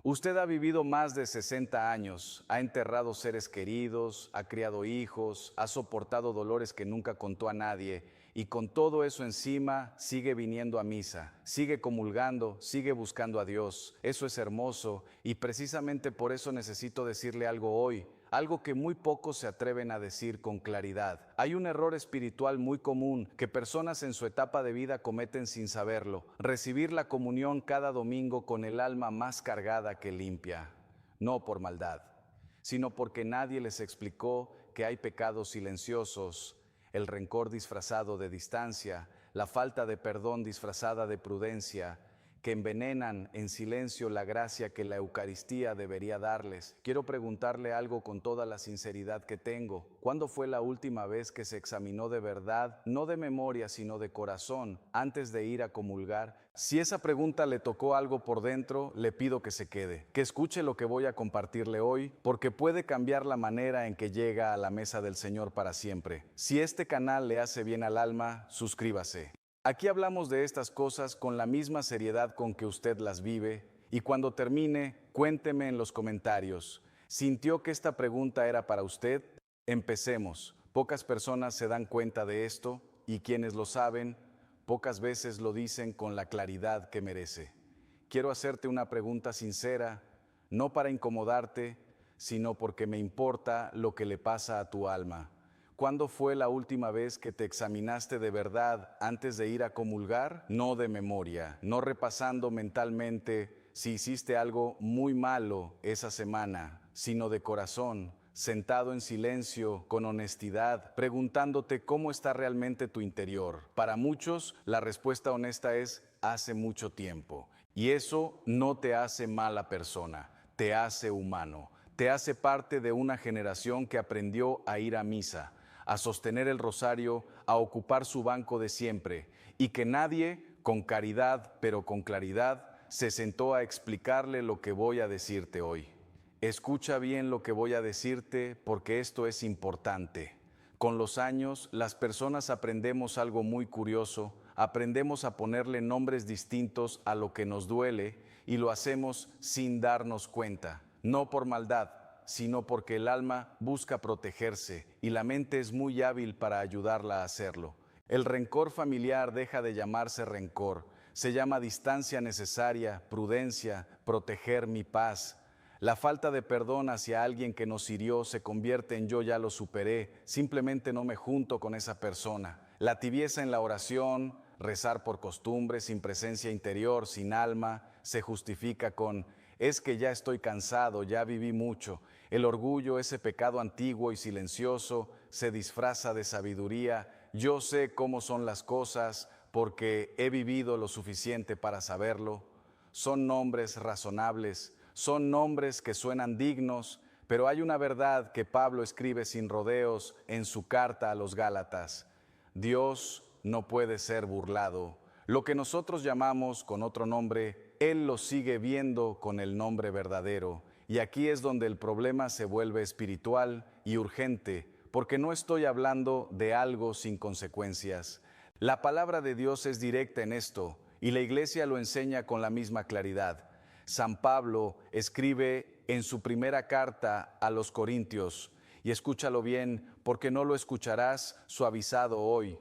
Usted ha vivido más de 60 años, ha enterrado seres queridos, ha criado hijos, ha soportado dolores que nunca contó a nadie y con todo eso encima sigue viniendo a misa, sigue comulgando, sigue buscando a Dios. Eso es hermoso y precisamente por eso necesito decirle algo hoy, algo que muy pocos se atreven a decir con claridad. Hay un error espiritual muy común que personas en su etapa de vida cometen sin saberlo: recibir la comunión cada domingo con el alma más cargada que limpia. No por maldad, sino porque nadie les explicó que hay pecados silenciosos, el rencor disfrazado de distancia, la falta de perdón disfrazada de prudencia, que envenenan en silencio la gracia que la Eucaristía debería darles. Quiero preguntarle algo con toda la sinceridad que tengo. ¿Cuándo fue la última vez que se examinó de verdad, no de memoria, sino de corazón, antes de ir a comulgar? Si esa pregunta le tocó algo por dentro, le pido que se quede, que escuche lo que voy a compartirle hoy, porque puede cambiar la manera en que llega a la mesa del Señor para siempre. Si este canal le hace bien al alma, suscríbase. Aquí hablamos de estas cosas con la misma seriedad con que usted las vive, y cuando termine, cuénteme en los comentarios. ¿Sintió que esta pregunta era para usted? Empecemos. Pocas personas se dan cuenta de esto, y quienes lo saben, pocas veces lo dicen con la claridad que merece. Quiero hacerte una pregunta sincera, no para incomodarte, sino porque me importa lo que le pasa a tu alma. ¿Cuándo fue la última vez que te examinaste de verdad antes de ir a comulgar? No de memoria, no repasando mentalmente si hiciste algo muy malo esa semana, sino de corazón, sentado en silencio, con honestidad, preguntándote cómo está realmente tu interior. Para muchos, la respuesta honesta es hace mucho tiempo. Y eso no te hace mala persona, te hace humano, te hace parte de una generación que aprendió a ir a misa, a sostener el rosario, a ocupar su banco de siempre, y que nadie, con caridad pero con claridad, se sentó a explicarle lo que voy a decirte hoy. Escucha bien lo que voy a decirte porque esto es importante. Con los años, las personas aprendemos algo muy curioso, aprendemos a ponerle nombres distintos a lo que nos duele y lo hacemos sin darnos cuenta, no por maldad, sino porque el alma busca protegerse y la mente es muy hábil para ayudarla a hacerlo. El rencor familiar deja de llamarse rencor, se llama distancia necesaria, prudencia, proteger mi paz. La falta de perdón hacia alguien que nos hirió se convierte en yo ya lo superé, simplemente no me junto con esa persona. La tibieza en la oración, rezar por costumbre, sin presencia interior, sin alma, se justifica con es que ya estoy cansado, ya viví mucho. El orgullo, ese pecado antiguo y silencioso, se disfraza de sabiduría. Yo sé cómo son las cosas porque he vivido lo suficiente para saberlo. Son nombres razonables, son nombres que suenan dignos, pero hay una verdad que Pablo escribe sin rodeos en su carta a los Gálatas. Dios no puede ser burlado. Lo que nosotros llamamos con otro nombre, Él lo sigue viendo con el nombre verdadero. Y aquí es donde el problema se vuelve espiritual y urgente, porque no estoy hablando de algo sin consecuencias. La palabra de Dios es directa en esto, y la Iglesia lo enseña con la misma claridad. San Pablo escribe en su primera carta a los Corintios, y escúchalo bien, porque no lo escucharás suavizado hoy.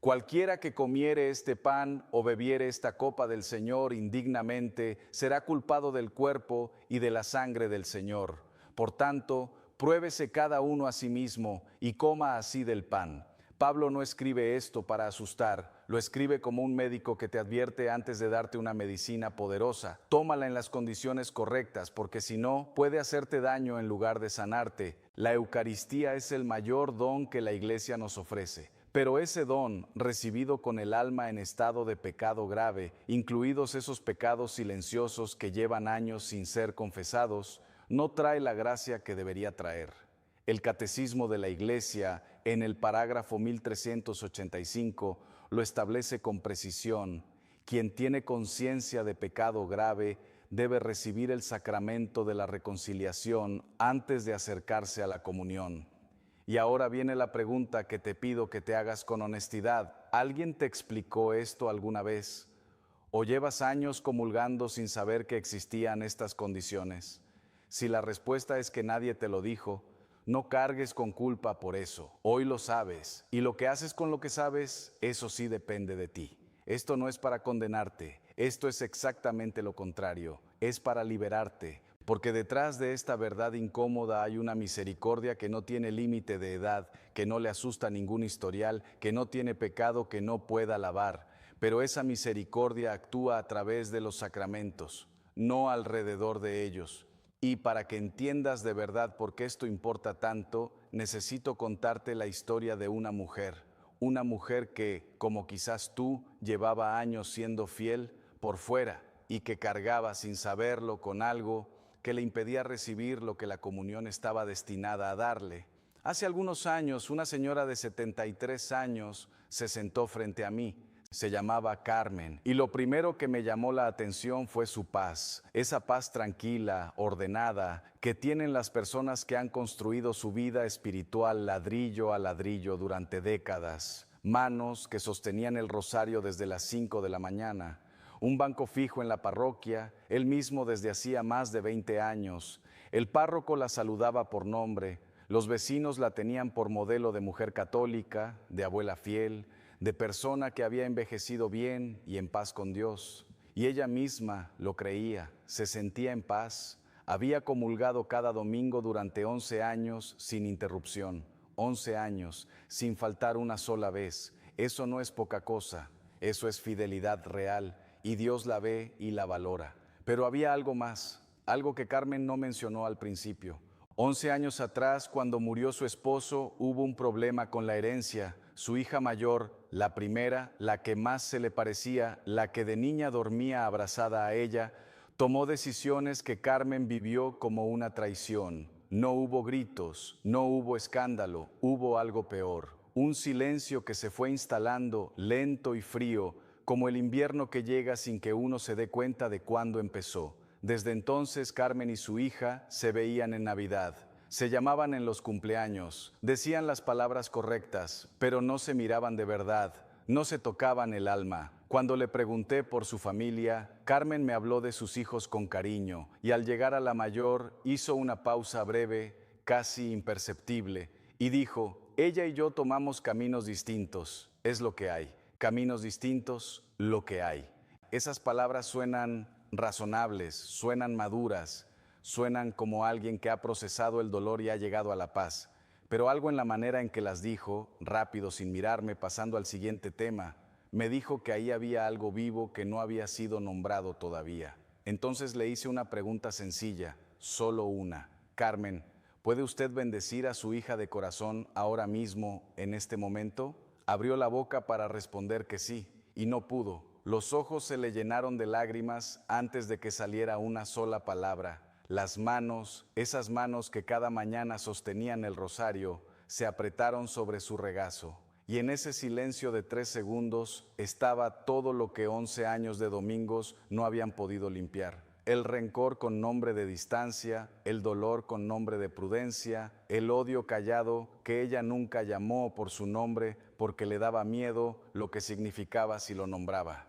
Cualquiera que comiere este pan o bebiere esta copa del Señor indignamente, será culpado del cuerpo y de la sangre del Señor. Por tanto, pruébese cada uno a sí mismo y coma así del pan. Pablo no escribe esto para asustar, lo escribe como un médico que te advierte antes de darte una medicina poderosa. Tómala en las condiciones correctas, porque si no, puede hacerte daño en lugar de sanarte. La Eucaristía es el mayor don que la Iglesia nos ofrece. Pero ese don, recibido con el alma en estado de pecado grave, incluidos esos pecados silenciosos que llevan años sin ser confesados, no trae la gracia que debería traer. El Catecismo de la Iglesia, en el parágrafo 1385, lo establece con precisión. Quien tiene conciencia de pecado grave debe recibir el sacramento de la reconciliación antes de acercarse a la comunión. Y ahora viene la pregunta que te pido que te hagas con honestidad. ¿Alguien te explicó esto alguna vez? ¿O llevas años comulgando sin saber que existían estas condiciones? Si la respuesta es que nadie te lo dijo, no cargues con culpa por eso. Hoy lo sabes, y lo que haces con lo que sabes, eso sí depende de ti. Esto no es para condenarte, esto es exactamente lo contrario, es para liberarte, porque detrás de esta verdad incómoda hay una misericordia que no tiene límite de edad, que no le asusta ningún historial, que no tiene pecado que no pueda lavar. Pero esa misericordia actúa a través de los sacramentos, no alrededor de ellos. Y para que entiendas de verdad por qué esto importa tanto, necesito contarte la historia de una mujer que, como quizás tú, llevaba años siendo fiel por fuera y que cargaba sin saberlo con algo que le impedía recibir lo que la comunión estaba destinada a darle. Hace algunos años, una señora de 73 años se sentó frente a mí. Se llamaba Carmen, y lo primero que me llamó la atención fue su paz, esa paz tranquila, ordenada, que tienen las personas que han construido su vida espiritual ladrillo a ladrillo durante décadas. Manos que sostenían el rosario desde las 5 de la mañana, un banco fijo en la parroquia, él mismo desde hacía más de 20 años. El párroco la saludaba por nombre, los vecinos la tenían por modelo de mujer católica, de abuela fiel, de persona que había envejecido bien y en paz con Dios. Y ella misma lo creía, se sentía en paz. Había comulgado cada domingo durante 11 años sin interrupción, 11 años, sin faltar una sola vez. Eso no es poca cosa, eso es fidelidad real, y Dios la ve y la valora. Pero había algo más, algo que Carmen no mencionó al principio. 11 años atrás, cuando murió su esposo, hubo un problema con la herencia. Su hija mayor, la primera, la que más se le parecía, la que de niña dormía abrazada a ella, tomó decisiones que Carmen vivió como una traición. No hubo gritos, no hubo escándalo, hubo algo peor. Un silencio que se fue instalando lento y frío, como el invierno que llega sin que uno se dé cuenta de cuándo empezó. Desde entonces Carmen y su hija se veían en Navidad, se llamaban en los cumpleaños, decían las palabras correctas, pero no se miraban de verdad, no se tocaban el alma. Cuando le pregunté por su familia, Carmen me habló de sus hijos con cariño, y al llegar a la mayor hizo una pausa breve, casi imperceptible, y dijo: ella y yo tomamos caminos distintos, es lo que hay, caminos distintos, lo que hay. Esas palabras suenan razonables, suenan maduras, suenan como alguien que ha procesado el dolor y ha llegado a la paz. Pero algo en la manera en que las dijo, rápido, sin mirarme, pasando al siguiente tema, me dijo que ahí había algo vivo que no había sido nombrado todavía. Entonces le hice una pregunta sencilla, solo una. Carmen, ¿puede usted bendecir a su hija de corazón ahora mismo, en este momento? Abrió la boca para responder que sí, y no pudo. Los ojos se le llenaron de lágrimas antes de que saliera una sola palabra. Las manos, esas manos que cada mañana sostenían el rosario, se apretaron sobre su regazo. Y en ese silencio de 3 segundos estaba todo lo que 11 años de domingos no habían podido limpiar. El rencor con nombre de distancia, el dolor con nombre de prudencia, el odio callado que ella nunca llamó por su nombre porque le daba miedo lo que significaba si lo nombraba.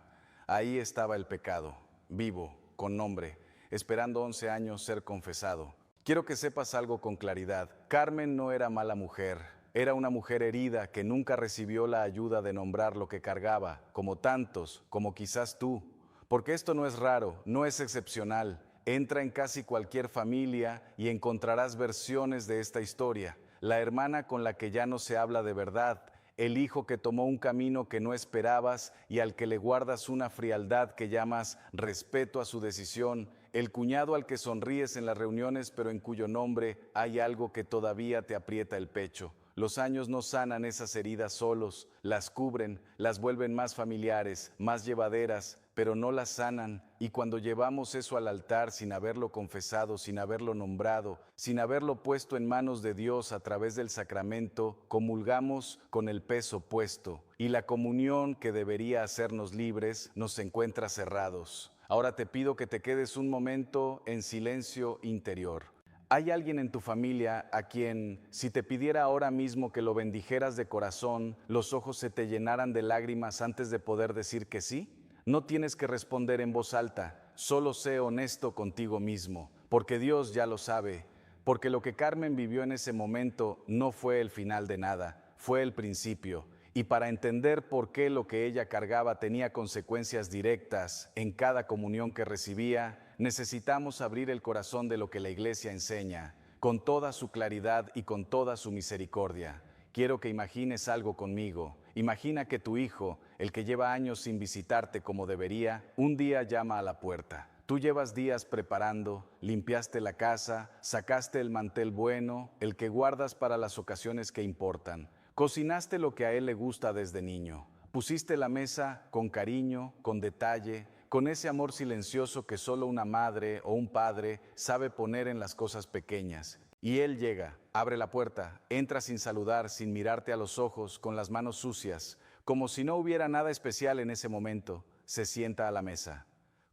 Ahí estaba el pecado, vivo, con nombre, esperando 11 años ser confesado. Quiero que sepas algo con claridad. Carmen no era mala mujer, era una mujer herida que nunca recibió la ayuda de nombrar lo que cargaba, como tantos, como quizás tú. Porque esto no es raro, no es excepcional. Entra en casi cualquier familia y encontrarás versiones de esta historia. La hermana con la que ya no se habla de verdad, el hijo que tomó un camino que no esperabas y al que le guardas una frialdad que llamas respeto a su decisión, el cuñado al que sonríes en las reuniones pero en cuyo nombre hay algo que todavía te aprieta el pecho. Los años no sanan esas heridas solos, las cubren, las vuelven más familiares, más llevaderas, pero no las sanan. Y cuando llevamos eso al altar sin haberlo confesado, sin haberlo nombrado, sin haberlo puesto en manos de Dios a través del sacramento, comulgamos con el peso puesto. Y la comunión que debería hacernos libres nos encuentra cerrados. Ahora te pido que te quedes un momento en silencio interior. ¿Hay alguien en tu familia a quien, si te pidiera ahora mismo que lo bendijeras de corazón, los ojos se te llenaran de lágrimas antes de poder decir que sí? No tienes que responder en voz alta, solo sé honesto contigo mismo, porque Dios ya lo sabe, porque lo que Carmen vivió en ese momento no fue el final de nada, fue el principio. Y para entender por qué lo que ella cargaba tenía consecuencias directas en cada comunión que recibía, necesitamos abrir el corazón de lo que la Iglesia enseña, con toda su claridad y con toda su misericordia. Quiero que imagines algo conmigo. Imagina que tu hijo, el que lleva años sin visitarte como debería, un día llama a la puerta. Tú llevas días preparando, limpiaste la casa, sacaste el mantel bueno, el que guardas para las ocasiones que importan. Cocinaste lo que a él le gusta desde niño. Pusiste la mesa con cariño, con detalle, con ese amor silencioso que solo una madre o un padre sabe poner en las cosas pequeñas. Y él llega, abre la puerta, entra sin saludar, sin mirarte a los ojos, con las manos sucias, como si no hubiera nada especial en ese momento. Se sienta a la mesa,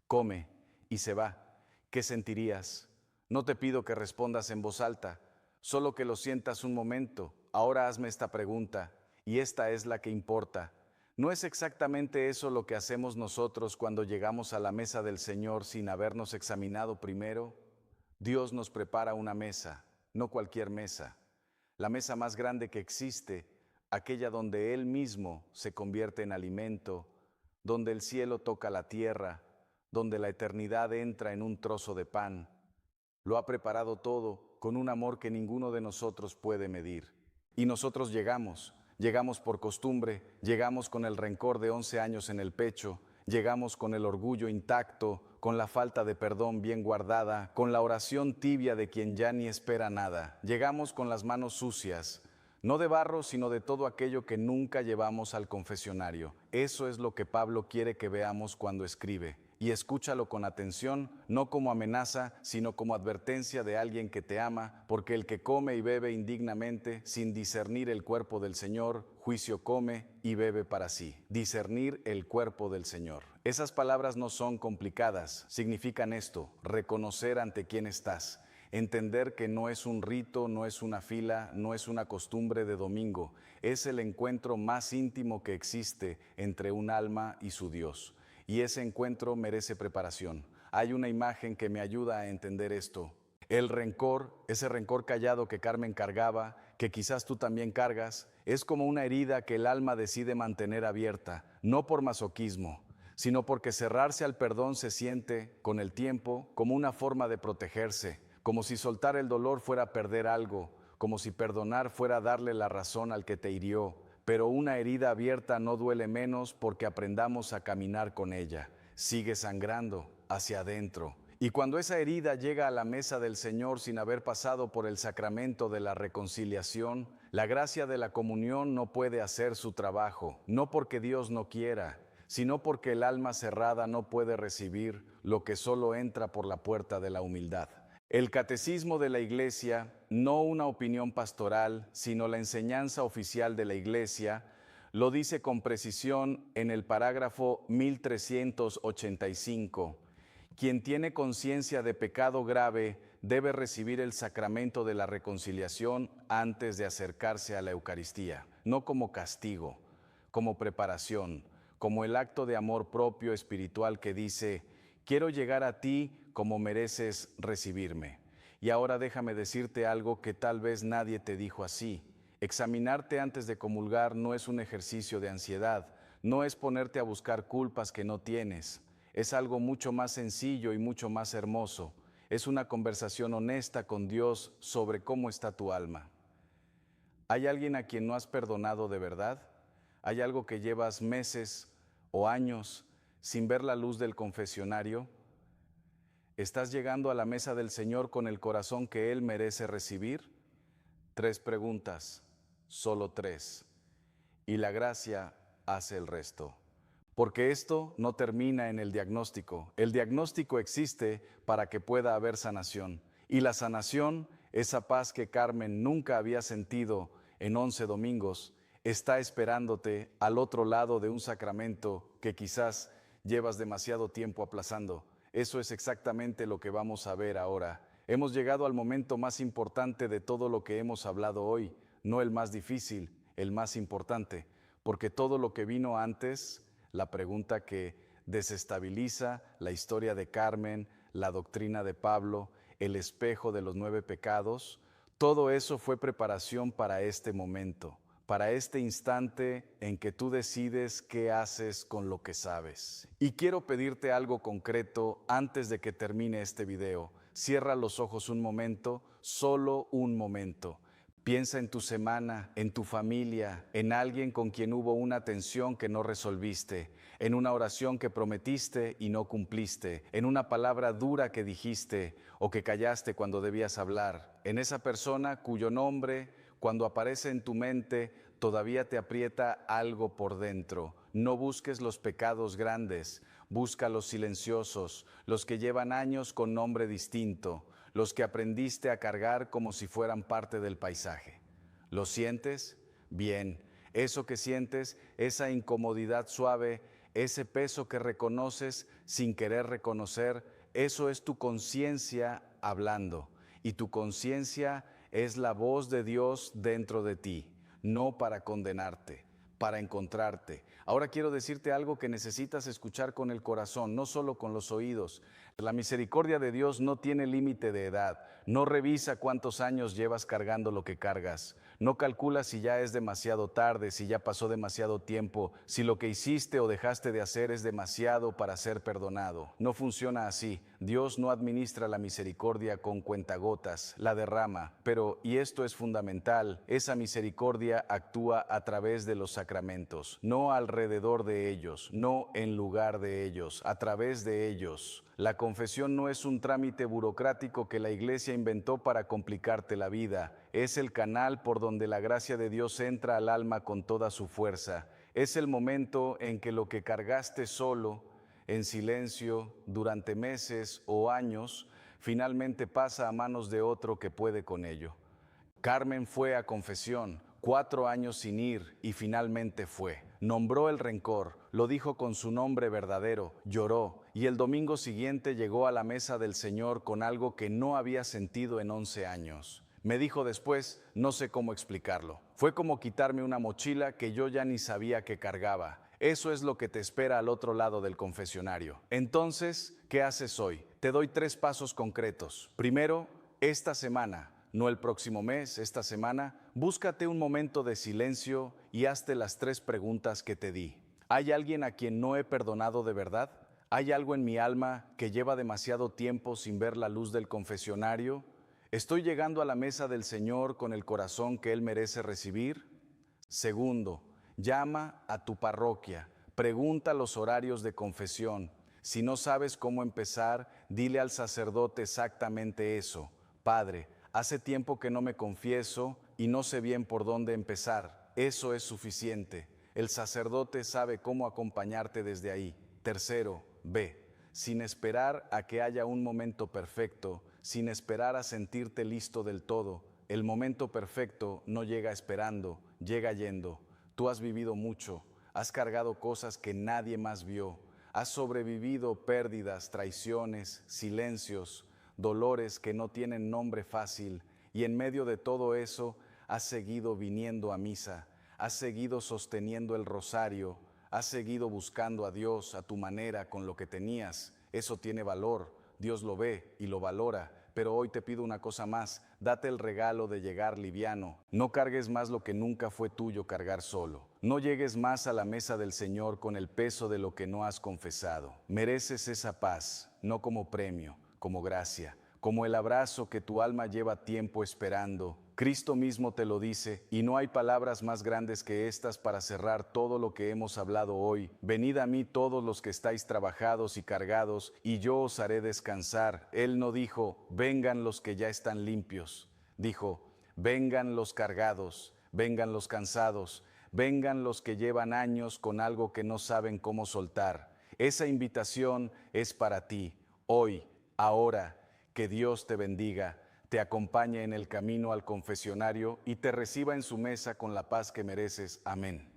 come y se va. ¿Qué sentirías? No te pido que respondas en voz alta, solo que lo sientas un momento. Ahora hazme esta pregunta, y esta es la que importa. ¿No es exactamente eso lo que hacemos nosotros cuando llegamos a la mesa del Señor sin habernos examinado primero? Dios nos prepara una mesa, no cualquier mesa, la mesa más grande que existe, aquella donde Él mismo se convierte en alimento, donde el cielo toca la tierra, donde la eternidad entra en un trozo de pan. Lo ha preparado todo con un amor que ninguno de nosotros puede medir. Y nosotros llegamos por costumbre, llegamos con el rencor de 11 años en el pecho, llegamos con el orgullo intacto, con la falta de perdón bien guardada, con la oración tibia de quien ya ni espera nada. Llegamos con las manos sucias, no de barro, sino de todo aquello que nunca llevamos al confesionario. Eso es lo que Pablo quiere que veamos cuando escribe. Y escúchalo con atención, no como amenaza, sino como advertencia de alguien que te ama, porque el que come y bebe indignamente, sin discernir el cuerpo del Señor, juicio come y bebe para sí. Discernir el cuerpo del Señor. Esas palabras no son complicadas, significan esto: reconocer ante quién estás. Entender que no es un rito, no es una fila, no es una costumbre de domingo, es el encuentro más íntimo que existe entre un alma y su Dios. Y ese encuentro merece preparación. Hay una imagen que me ayuda a entender esto. El rencor, ese rencor callado que Carmen cargaba, que quizás tú también cargas, es como una herida que el alma decide mantener abierta, no por masoquismo, sino porque cerrarse al perdón se siente, con el tiempo, como una forma de protegerse, como si soltar el dolor fuera perder algo, como si perdonar fuera darle la razón al que te hirió. Pero una herida abierta no duele menos porque aprendamos a caminar con ella. Sigue sangrando hacia adentro. Y cuando esa herida llega a la mesa del Señor sin haber pasado por el sacramento de la reconciliación, la gracia de la comunión no puede hacer su trabajo, no porque Dios no quiera, sino porque el alma cerrada no puede recibir lo que solo entra por la puerta de la humildad. El catecismo de la Iglesia, no una opinión pastoral, sino la enseñanza oficial de la Iglesia, lo dice con precisión en el parágrafo 1385. Quien tiene conciencia de pecado grave debe recibir el sacramento de la reconciliación antes de acercarse a la Eucaristía, no como castigo, como preparación, como el acto de amor propio espiritual que dice: quiero llegar a ti como mereces recibirme. Y ahora déjame decirte algo que tal vez nadie te dijo así. Examinarte antes de comulgar no es un ejercicio de ansiedad, no es ponerte a buscar culpas que no tienes. Es algo mucho más sencillo y mucho más hermoso. Es una conversación honesta con Dios sobre cómo está tu alma. ¿Hay alguien a quien no has perdonado de verdad? ¿Hay algo que llevas meses o años sin ver la luz del confesionario? ¿Estás llegando a la mesa del Señor con el corazón que Él merece recibir? 3 preguntas, solo 3. Y la gracia hace el resto. Porque esto no termina en el diagnóstico. El diagnóstico existe para que pueda haber sanación. Y la sanación, esa paz que Carmen nunca había sentido en 11 domingos, está esperándote al otro lado de un sacramento que quizás llevas demasiado tiempo aplazando. Eso es exactamente lo que vamos a ver ahora. Hemos llegado al momento más importante de todo lo que hemos hablado hoy, no el más difícil, el más importante, porque todo lo que vino antes, la pregunta que Desestabiliza la historia de Carmen, la doctrina de Pablo, el espejo de los 9 pecados. Todo eso fue preparación para este momento, para este instante en que tú decides qué haces con lo que sabes. Y quiero pedirte algo concreto antes de que termine este video. Cierra los ojos un momento, solo un momento. Piensa en tu semana, en tu familia, en alguien con quien hubo una tensión que no resolviste, en una oración que prometiste y no cumpliste, en una palabra dura que dijiste o que callaste cuando debías hablar, en esa persona cuyo nombre, cuando aparece en tu mente, todavía te aprieta algo por dentro. No busques los pecados grandes, busca los silenciosos, los que llevan años con nombre distinto, los que aprendiste a cargar como si fueran parte del paisaje. ¿Lo sientes? Bien. Eso que sientes, esa incomodidad suave, ese peso que reconoces sin querer reconocer, eso es tu conciencia hablando. Y tu conciencia es la voz de Dios dentro de ti, no para condenarte, para encontrarte. Ahora quiero decirte algo que necesitas escuchar con el corazón, no solo con los oídos. La misericordia de Dios no tiene límite de edad. No revisa cuántos años llevas cargando lo que cargas. No calcula si ya es demasiado tarde, si ya pasó demasiado tiempo, si lo que hiciste o dejaste de hacer es demasiado para ser perdonado. No funciona así. Dios no administra la misericordia con cuentagotas, la derrama. Pero, y esto es fundamental, esa misericordia actúa a través de los sacramentos, no alrededor de ellos, no en lugar de ellos, a través de ellos. La confesión no es un trámite burocrático que la Iglesia inventó para complicarte la vida. Es el canal por donde la gracia de Dios entra al alma con toda su fuerza. Es el momento en que lo que cargaste solo, en silencio, durante meses o años, finalmente pasa a manos de otro que puede con ello. Carmen fue a confesión, 4 años sin ir, y finalmente fue. Nombró el rencor, lo dijo con su nombre verdadero, lloró, y el domingo siguiente llegó a la mesa del Señor con algo que no había sentido en 11 años. Me dijo después, no sé cómo explicarlo. Fue como quitarme una mochila que yo ya ni sabía que cargaba. Eso es lo que te espera al otro lado del confesionario. Entonces, ¿qué haces hoy? Te doy 3 pasos concretos. Primero, esta semana, no el próximo mes, esta semana, búscate un momento de silencio y hazte las 3 preguntas que te di. ¿Hay alguien a quien no he perdonado de verdad? ¿Hay algo en mi alma que lleva demasiado tiempo sin ver la luz del confesionario? ¿Estoy llegando a la mesa del Señor con el corazón que Él merece recibir? Segundo, llama a tu parroquia, pregunta los horarios de confesión. Si no sabes cómo empezar, dile al sacerdote exactamente eso. Padre, hace tiempo que no me confieso y no sé bien por dónde empezar. Eso es suficiente. El sacerdote sabe cómo acompañarte desde ahí. Tercero, ve, sin esperar a que haya un momento perfecto, sin esperar a sentirte listo del todo. El momento perfecto no llega esperando, llega yendo. Tú has vivido mucho, has cargado cosas que nadie más vio, has sobrevivido pérdidas, traiciones, silencios, dolores que no tienen nombre fácil, y en medio de todo eso has seguido viniendo a misa, has seguido sosteniendo el rosario, has seguido buscando a Dios a tu manera con lo que tenías. Eso tiene valor, Dios lo ve y lo valora. Pero hoy te pido una cosa más, date el regalo de llegar liviano. No cargues más lo que nunca fue tuyo cargar solo. No llegues más a la mesa del Señor con el peso de lo que no has confesado. Mereces esa paz, no como premio, como gracia, como el abrazo que tu alma lleva tiempo esperando. Cristo mismo te lo dice, y no hay palabras más grandes que estas para cerrar todo lo que hemos hablado hoy. Venid a mí todos los que estáis trabajados y cargados, y yo os haré descansar. Él no dijo, vengan los que ya están limpios. Dijo, vengan los cargados, vengan los cansados, vengan los que llevan años con algo que no saben cómo soltar. Esa invitación es para ti, hoy, ahora. Que Dios te bendiga, te acompañe en el camino al confesionario y te reciba en su mesa con la paz que mereces. Amén.